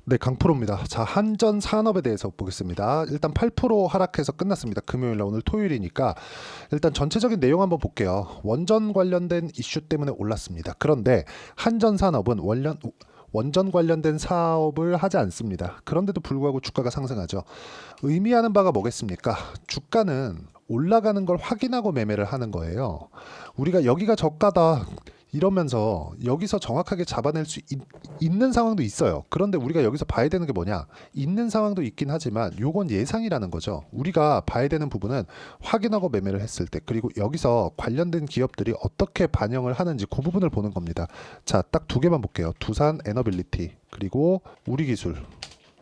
네, 강프로입니다. 자, 한전 산업에 대해서 보겠습니다. 일단 8% 하락해서 끝났습니다. 금요일 날 오늘 토요일이니까 일단 전체적인 내용 한번 볼게요. 원전 관련된 이슈 때문에 올랐습니다. 그런데 한전 산업은 원전 관련된 사업을 하지 않습니다. 그런데도 불구하고 주가가 상승하죠. 의미하는 바가 뭐겠습니까? 주가는 올라가는 걸 확인하고 매매를 하는 거예요. 우리가 여기가 저가다 이러면서 여기서 정확하게 잡아낼 수 있는 상황도 있어요. 그런데 우리가 여기서 봐야 되는 게 뭐냐? 있는 상황도 있긴 하지만 요건 예상이라는 거죠. 우리가 봐야 되는 부분은 확인하고 매매를 했을 때, 그리고 여기서 관련된 기업들이 어떻게 반영을 하는지 그 부분을 보는 겁니다. 자, 딱 두 개만 볼게요. 두산 에너빌리티 그리고 우리기술,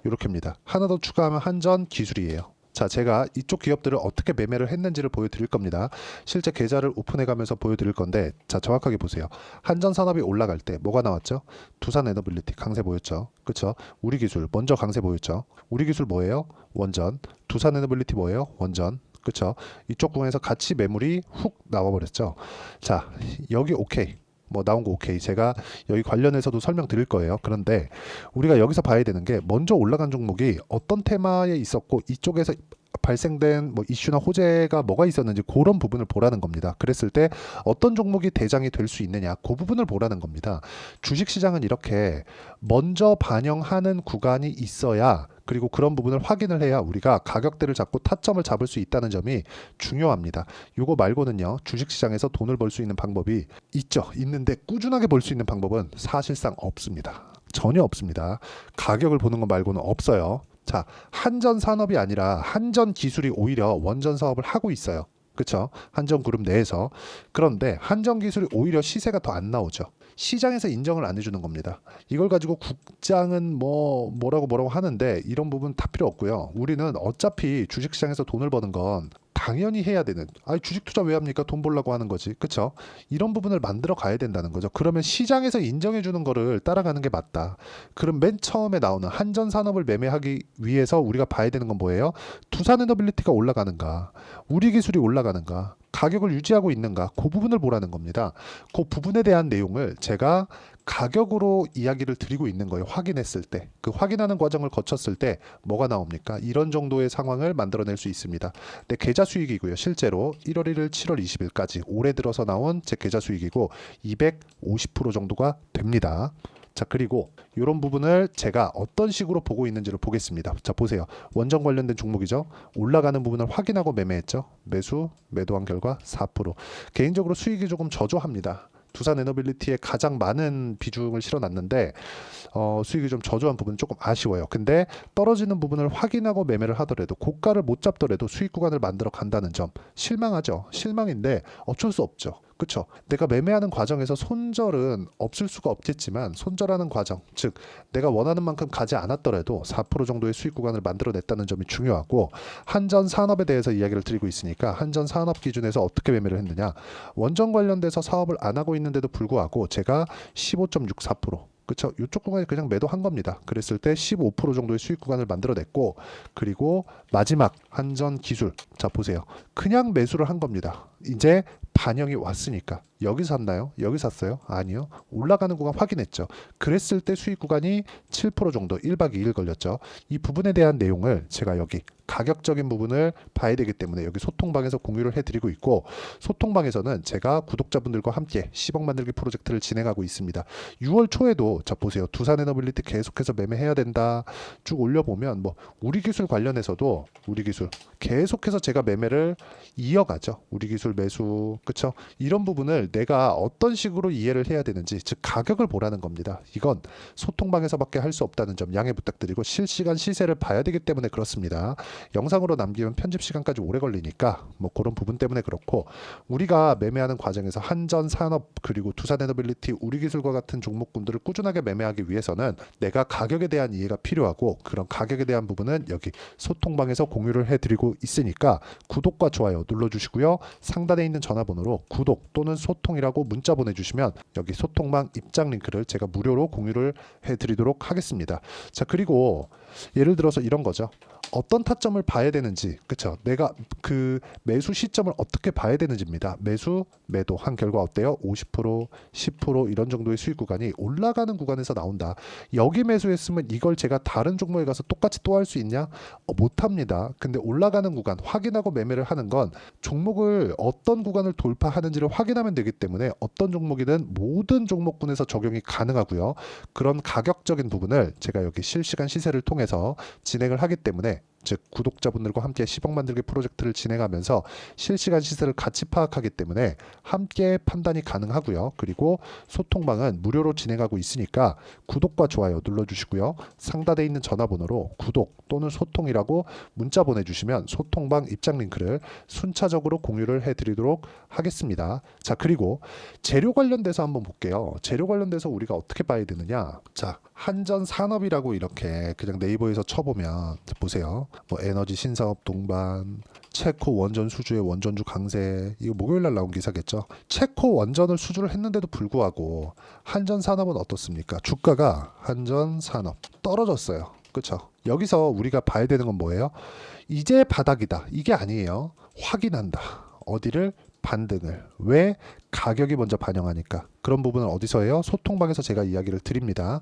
이렇게입니다. 하나 더 추가하면 한전 기술이에요. 자, 제가 이쪽 기업들을 어떻게 매매를 했는지를 보여드릴 겁니다. 실제 계좌를 오픈해가면서 보여드릴 건데, 자, 정확하게 보세요. 한전산업이 올라갈 때 뭐가 나왔죠? 두산에너빌리티 강세 보였죠? 그쵸? 우리기술 먼저 강세 보였죠? 우리기술 뭐예요? 원전. 두산에너빌리티 뭐예요? 원전. 그쵸? 이쪽 구간에서 같이 매물이 훅 나와버렸죠? 자, 여기 오케이. 뭐 나온 거 오케이. 제가 여기 관련해서도 설명드릴 거예요. 그런데 우리가 여기서 봐야 되는 게, 먼저 올라간 종목이 어떤 테마에 있었고 이쪽에서 발생된 뭐 이슈나 호재가 뭐가 있었는지 그런 부분을 보라는 겁니다. 그랬을 때 어떤 종목이 대장이 될 수 있느냐, 그 부분을 보라는 겁니다. 주식시장은 이렇게 먼저 반영하는 구간이 있어야, 그리고 그런 부분을 확인을 해야 우리가 가격대를 잡고 타점을 잡을 수 있다는 점이 중요합니다. 요거 말고는요, 주식시장에서 돈을 벌 수 있는 방법이 있죠. 있는데 꾸준하게 벌 수 있는 방법은 사실상 없습니다. 전혀 없습니다. 가격을 보는 것 말고는 없어요. 자, 한전 산업이 아니라 한전 기술이 오히려 원전 사업을 하고 있어요. 그쵸? 한전그룹 내에서. 그런데 한전 기술이 오히려 시세가 더 안 나오죠. 시장에서 인정을 안 해주는 겁니다. 이걸 가지고 국장은 뭐라고 하는데, 이런 부분 다 필요 없고요. 우리는 어차피 주식시장에서 돈을 버는 건 당연히 해야 되는, 주식 투자 왜 합니까? 돈 벌려고 하는 거지. 그쵸? 이런 부분을 만들어 가야 된다는 거죠. 그러면 시장에서 인정해 주는 거를 따라가는 게 맞다. 그럼 맨 처음에 나오는 한전 산업을 매매하기 위해서 우리가 봐야 되는 건 뭐예요? 두산에너빌리티가 올라가는가, 우리 기술이 올라가는가, 가격을 유지하고 있는가, 그 부분을 보라는 겁니다. 그 부분에 대한 내용을 제가 가격으로 이야기를 드리고 있는 거예요. 확인했을 때, 그 확인하는 과정을 거쳤을 때 뭐가 나옵니까? 이런 정도의 상황을 만들어낼 수 있습니다. 내 계좌 수익이고요. 실제로 1월 1일, 7월 20일까지 올해 들어서 나온 제 계좌 수익이고 250% 정도가 됩니다. 자, 그리고 이런 부분을 제가 어떤 식으로 보고 있는지를 보겠습니다. 자, 보세요. 원전 관련된 종목이죠. 올라가는 부분을 확인하고 매매했죠. 매도한 결과 4%. 개인적으로 수익이 조금 저조합니다. 두산에너빌리티에 가장 많은 비중을 실어놨는데 수익이 좀 저조한 부분은 조금 아쉬워요. 근데 떨어지는 부분을 확인하고 매매를 하더라도, 고가를 못 잡더라도 수익 구간을 만들어 간다는 점, 실망하죠. 실망인데 어쩔 수 없죠. 그쵸? 내가 매매하는 과정에서 손절은 없을 수가 없겠지만, 손절하는 과정, 즉 내가 원하는 만큼 가지 않았더라도 4% 정도의 수익 구간을 만들어냈다는 점이 중요하고, 한전 산업에 대해서 이야기를 드리고 있으니까 한전 산업 기준에서 어떻게 매매를 했느냐, 원전 관련돼서 사업을 안 하고 있는데도 불구하고 제가 15.64%, 그쵸? 이쪽 구간에 그냥 매도한 겁니다. 그랬을 때 15% 정도의 수익 구간을 만들어냈고, 그리고 마지막 한전 기술, 자 보세요. 그냥 매수를 한 겁니다. 이제 반영이 왔으니까. 여기 샀나요? 여기 샀어요? 아니요. 올라가는 구간 확인했죠. 그랬을 때 수익 구간이 7% 정도, 1박 2일 걸렸죠. 이 부분에 대한 내용을 제가 여기 가격적인 부분을 봐야 되기 때문에 여기 소통방에서 공유를 해드리고 있고, 소통방에서는 제가 구독자분들과 함께 10억 만들기 프로젝트를 진행하고 있습니다. 6월 초에도, 자 보세요. 두산에너빌리티 계속해서 매매해야 된다 쭉 올려보면, 우리기술 관련해서도 우리기술 계속해서 제가 매매를 이어가죠. 우리기술 매수, 그쵸? 이런 부분을 내가 어떤 식으로 이해를 해야 되는지, 즉 가격을 보라는 겁니다. 이건 소통방에서밖에 할 수 없다는 점 양해 부탁드리고, 실시간 시세를 봐야 되기 때문에 그렇습니다. 영상으로 남기면 편집 시간까지 오래 걸리니까 그런 부분 때문에 그렇고, 우리가 매매하는 과정에서 한전 산업 그리고 두산에너빌리티, 우리기술과 같은 종목군들을 꾸준하게 매매하기 위해서는 내가 가격에 대한 이해가 필요하고, 그런 가격에 대한 부분은 여기 소통방에서 공유를 해드리고 있으니까 구독과 좋아요 눌러주시고요. 상단에 있는 전화번호로 구독 또는 소통이라고 문자 보내주시면 여기 소통방 입장 링크를 제가 무료로 공유를 해드리도록 하겠습니다. 자, 그리고 예를 들어서 이런 거죠. 어떤 타점을 봐야 되는지, 그쵸? 내가 그 매수 시점을 어떻게 봐야 되는지입니다. 매수, 매도 한 결과 어때요? 50%, 10% 이런 정도의 수익 구간이 올라가는 구간에서 나온다. 여기 매수했으면 이걸 제가 다른 종목에 가서 똑같이 또 할 수 있냐? 못합니다. 근데 올라가는 구간 확인하고 매매를 하는 건 종목을 어떤 구간을 돌파하는지를 확인하면 되기 때문에 어떤 종목이든 모든 종목군에서 적용이 가능하고요. 그런 가격적인 부분을 제가 여기 실시간 시세를 통해서 진행을 하기 때문에, 즉 구독자분들과 함께 10억 만들기 프로젝트를 진행하면서 실시간 시세를 같이 파악하기 때문에 함께 판단이 가능하고요. 그리고 소통방은 무료로 진행하고 있으니까 구독과 좋아요 눌러주시고요. 상단에 있는 전화번호로 구독 또는 소통이라고 문자 보내주시면 소통방 입장 링크를 순차적으로 공유를 해드리도록 하겠습니다. 자, 그리고 재료 관련돼서 한번 볼게요. 재료 관련돼서 우리가 어떻게 봐야 되느냐. 자, 한전산업이라고 이렇게 그냥 네이버에서 쳐보면 보세요. 뭐 에너지 신사업 동반, 체코 원전 수주의 원전주 강세, 이거 목요일날 나온 기사겠죠. 체코 원전을 수주를 했는데도 불구하고 한전산업은 어떻습니까? 주가가 한전산업 떨어졌어요. 그렇죠? 여기서 우리가 봐야 되는 건 뭐예요? 이제 바닥이다, 이게 아니에요. 확인한다. 어디를? 반등을. 왜? 가격이 먼저 반영하니까. 그런 부분은 어디서 해요? 소통방에서 제가 이야기를 드립니다.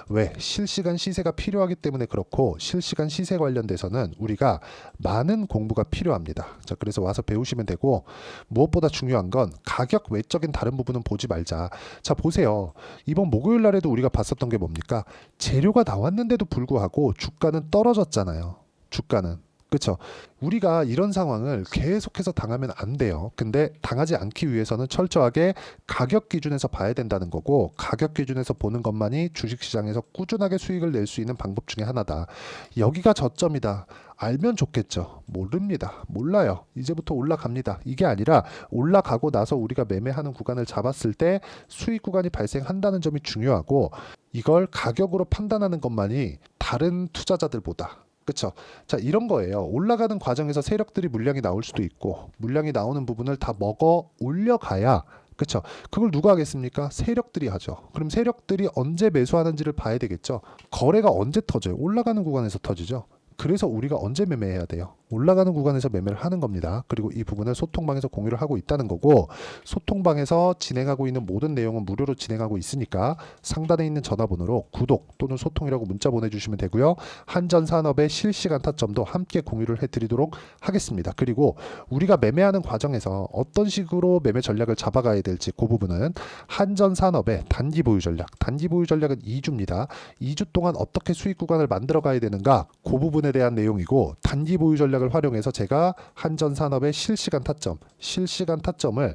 왜? 실시간 시세가 필요하기 때문에 그렇고, 실시간 시세 관련돼서는 우리가 많은 공부가 필요합니다. 자, 그래서 와서 배우시면 되고, 무엇보다 중요한 건 가격 외적인 다른 부분은 보지 말자. 자, 보세요. 이번 목요일 날에도 우리가 봤었던 게 뭡니까? 재료가 나왔는데도 불구하고 주가는 떨어졌잖아요. 주가는. 그렇죠. 우리가 이런 상황을 계속해서 당하면 안 돼요. 근데 당하지 않기 위해서는 철저하게 가격 기준에서 봐야 된다는 거고, 가격 기준에서 보는 것만이 주식시장에서 꾸준하게 수익을 낼 수 있는 방법 중에 하나다. 여기가 저점이다. 알면 좋겠죠. 모릅니다. 몰라요. 이제부터 올라갑니다. 이게 아니라 올라가고 나서 우리가 매매하는 구간을 잡았을 때 수익 구간이 발생한다는 점이 중요하고, 이걸 가격으로 판단하는 것만이 다른 투자자들보다, 그렇죠. 자, 이런 거예요. 올라가는 과정에서 세력들이 물량이 나올 수도 있고, 물량이 나오는 부분을 다 먹어 올려가야, 그렇죠. 그걸 누가 하겠습니까? 세력들이 하죠. 그럼 세력들이 언제 매수하는지를 봐야 되겠죠. 거래가 언제 터져요? 올라가는 구간에서 터지죠. 그래서 우리가 언제 매매해야 돼요? 올라가는 구간에서 매매를 하는 겁니다. 그리고 이 부분을 소통방에서 공유를 하고 있다는 거고, 소통방에서 진행하고 있는 모든 내용은 무료로 진행하고 있으니까 상단에 있는 전화번호로 구독 또는 소통이라고 문자 보내주시면 되고요. 한전산업의 실시간 타점도 함께 공유를 해드리도록 하겠습니다. 그리고 우리가 매매하는 과정에서 어떤 식으로 매매 전략을 잡아가야 될지, 그 부분은 한전산업의 단기 보유 전략, 단기 보유 전략은 2주입니다. 2주 동안 어떻게 수익 구간을 만들어 가야 되는가, 그 부분에 대한 내용이고, 단기 보유 전략을 활용해서 제가 한전산업의 실시간 타점을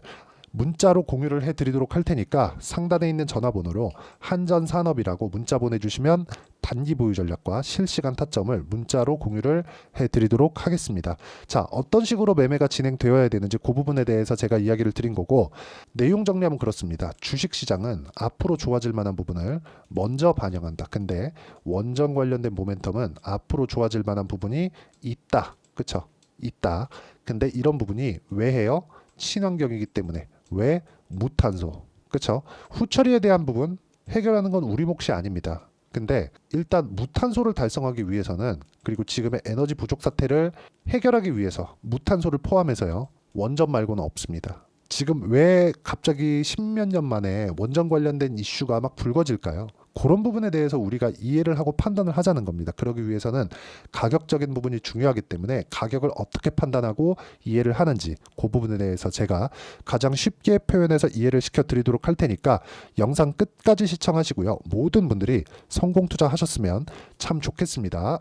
문자로 공유를 해드리도록 할 테니까 상단에 있는 전화번호로 한전산업이라고 문자 보내주시면 단기 보유 전략과 실시간 타점을 문자로 공유를 해드리도록 하겠습니다. 자, 어떤 식으로 매매가 진행되어야 되는지 그 부분에 대해서 제가 이야기를 드린 거고, 내용 정리하면 그렇습니다. 주식시장은 앞으로 좋아질 만한 부분을 먼저 반영한다. 근데 원전 관련된 모멘텀은 앞으로 좋아질 만한 부분이 있다. 그쵸? 있다. 근데 이런 부분이 왜 해요? 친환경이기 때문에. 왜? 무탄소. 그쵸? 후처리에 대한 부분 해결하는 건 우리 몫이 아닙니다. 근데 일단 무탄소를 달성하기 위해서는, 그리고 지금의 에너지 부족 사태를 해결하기 위해서 무탄소를 포함해서요, 원전 말고는 없습니다. 지금 왜 갑자기 십몇 년 만에 원전 관련된 이슈가 막 불거질까요? 그런 부분에 대해서 우리가 이해를 하고 판단을 하자는 겁니다. 그러기 위해서는 가격적인 부분이 중요하기 때문에 가격을 어떻게 판단하고 이해를 하는지, 그 부분에 대해서 제가 가장 쉽게 표현해서 이해를 시켜드리도록 할 테니까 영상 끝까지 시청하시고요. 모든 분들이 성공 투자하셨으면 참 좋겠습니다.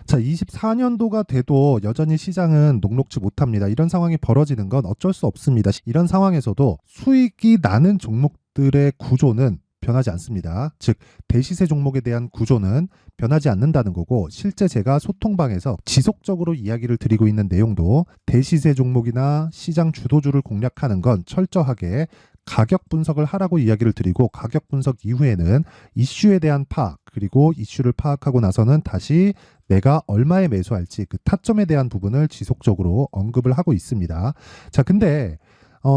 자, 24년도가 돼도 여전히 시장은 녹록지 못합니다. 이런 상황이 벌어지는 건 어쩔 수 없습니다. 이런 상황에서도 수익이 나는 종목들의 구조는 변하지 않습니다. 즉, 대시세 종목에 대한 구조는 변하지 않는다는 거고, 실제 제가 소통방에서 지속적으로 이야기를 드리고 있는 내용도 대시세 종목이나 시장 주도주를 공략하는 건 철저하게 가격 분석을 하라고 이야기를 드리고, 가격 분석 이후에는 이슈에 대한 파악, 그리고 이슈를 파악하고 나서는 다시 내가 얼마에 매수할지 그 타점에 대한 부분을 지속적으로 언급을 하고 있습니다. 자, 근데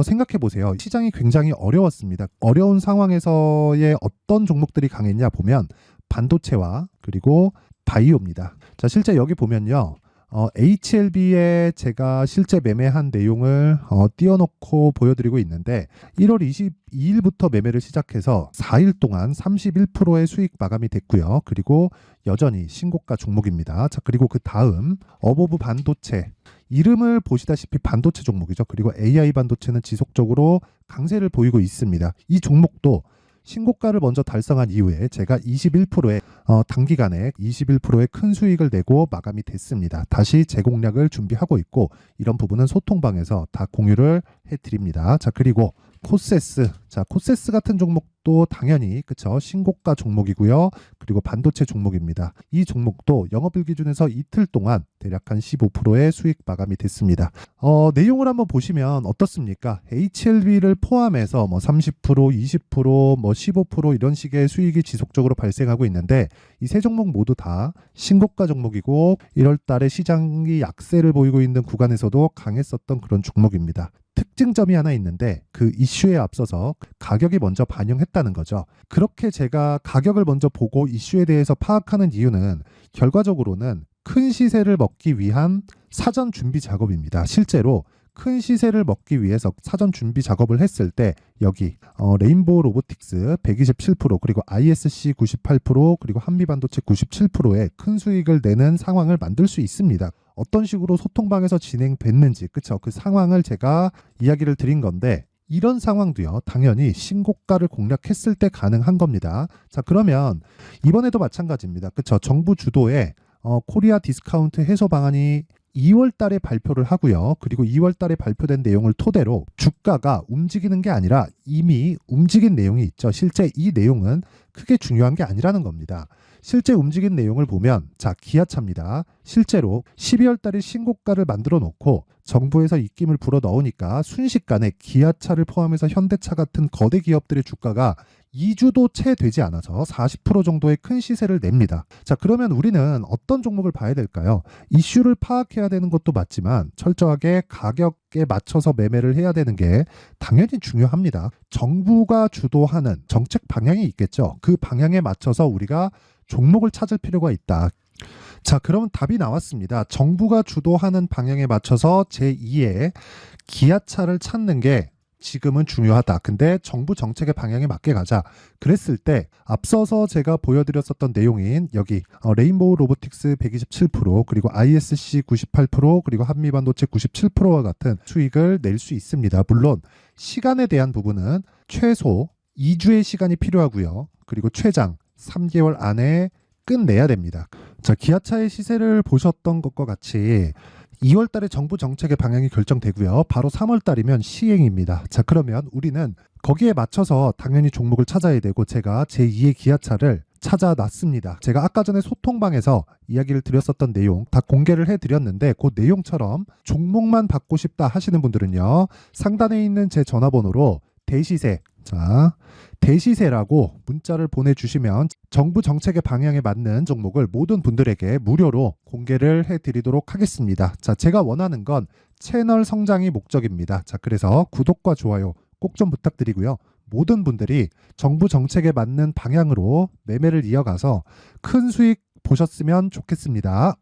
생각해 보세요. 시장이 굉장히 어려웠습니다. 어려운 상황에서의 어떤 종목들이 강했냐 보면 반도체와 그리고 바이오입니다. 자, 실제 여기 보면요. HLB에 제가 실제 매매한 내용을 띄워놓고 보여드리고 있는데 1월 22일부터 매매를 시작해서 4일 동안 31%의 수익 마감이 됐고요. 그리고 여전히 신고가 종목입니다. 자, 그리고 그 다음 어보브 반도체, 이름을 보시다시피 반도체 종목이죠. 그리고 AI 반도체는 지속적으로 강세를 보이고 있습니다. 이 종목도 신고가를 먼저 달성한 이후에 제가 21%의 단기간에 21%의 큰 수익을 내고 마감이 됐습니다. 다시 재공략을 준비하고 있고 이런 부분은 소통방에서 다 공유를 해드립니다. 자, 그리고 코세스, 자, 코세스 같은 종목도 당연히 그쵸, 신고가 종목이고요. 그리고 반도체 종목입니다. 이 종목도 영업일 기준에서 이틀 동안 대략 한 15%의 수익 마감이 됐습니다. 내용을 한번 보시면 어떻습니까? HLB를 포함해서 뭐 30%, 20%, 뭐 15% 이런 식의 수익이 지속적으로 발생하고 있는데 이 세 종목 모두 다 신고가 종목이고 1월 달에 시장이 약세를 보이고 있는 구간에서도 강했었던 그런 종목입니다. 특징점이 하나 있는데 그 이슈에 앞서서 가격이 먼저 반영했다는 거죠. 그렇게 제가 가격을 먼저 보고 이슈에 대해서 파악하는 이유는 결과적으로는 큰 시세를 먹기 위한 사전 준비 작업입니다. 실제로 큰 시세를 먹기 위해서 사전 준비 작업을 했을 때 여기 레인보우 로보틱스 127% 그리고 ISC 98% 그리고 한미반도체 97%의 큰 수익을 내는 상황을 만들 수 있습니다. 어떤 식으로 소통방에서 진행됐는지 그쵸, 그 상황을 제가 이야기를 드린 건데 이런 상황도요 당연히 신고가를 공략했을 때 가능한 겁니다. 자, 그러면 이번에도 마찬가지입니다. 그쵸, 정부 주도의 코리아 디스카운트 해소 방안이 2월 달에 발표를 하고요. 그리고 2월 달에 발표된 내용을 토대로 주가가 움직이는 게 아니라 이미 움직인 내용이 있죠. 실제 이 내용은 크게 중요한 게 아니라는 겁니다. 실제 움직인 내용을 보면 자, 기아차입니다. 실제로 12월 달에 신고가를 만들어 놓고 정부에서 입김을 불어 넣으니까 순식간에 기아차를 포함해서 현대차 같은 거대 기업들의 주가가 2주도 채 되지 않아서 40% 정도의 큰 시세를 냅니다. 자, 그러면 우리는 어떤 종목을 봐야 될까요? 이슈를 파악해야 되는 것도 맞지만 철저하게 가격에 맞춰서 매매를 해야 되는 게 당연히 중요합니다. 정부가 주도하는 정책 방향이 있겠죠. 그 방향에 맞춰서 우리가 종목을 찾을 필요가 있다. 자, 그러면 답이 나왔습니다. 정부가 주도하는 방향에 맞춰서 제2의 기아차를 찾는 게 지금은 중요하다. 근데 정부 정책의 방향에 맞게 가자. 그랬을 때 앞서서 제가 보여드렸었던 내용인 여기 레인보우 로보틱스 127% 그리고 ISC 98% 그리고 한미반도체 97%와 같은 수익을 낼 수 있습니다. 물론 시간에 대한 부분은 최소 2주의 시간이 필요하고요. 그리고 최장 3개월 안에 끝내야 됩니다. 자, 기아차의 시세를 보셨던 것과 같이 2월 달에 정부 정책의 방향이 결정되고요. 바로 3월 달이면 시행입니다. 자, 그러면 우리는 거기에 맞춰서 당연히 종목을 찾아야 되고 제가 제2의 기아차를 찾아놨습니다. 제가 아까 전에 소통방에서 이야기를 드렸었던 내용 다 공개를 해드렸는데 그 내용처럼 종목만 받고 싶다 하시는 분들은요. 상단에 있는 제 전화번호로 대시세, 자, 대시세라고 문자를 보내주시면 정부 정책의 방향에 맞는 종목을 모든 분들에게 무료로 공개를 해드리도록 하겠습니다. 자, 제가 원하는 건 채널 성장이 목적입니다. 자, 그래서 구독과 좋아요 꼭 좀 부탁드리고요. 모든 분들이 정부 정책에 맞는 방향으로 매매를 이어가서 큰 수익 보셨으면 좋겠습니다.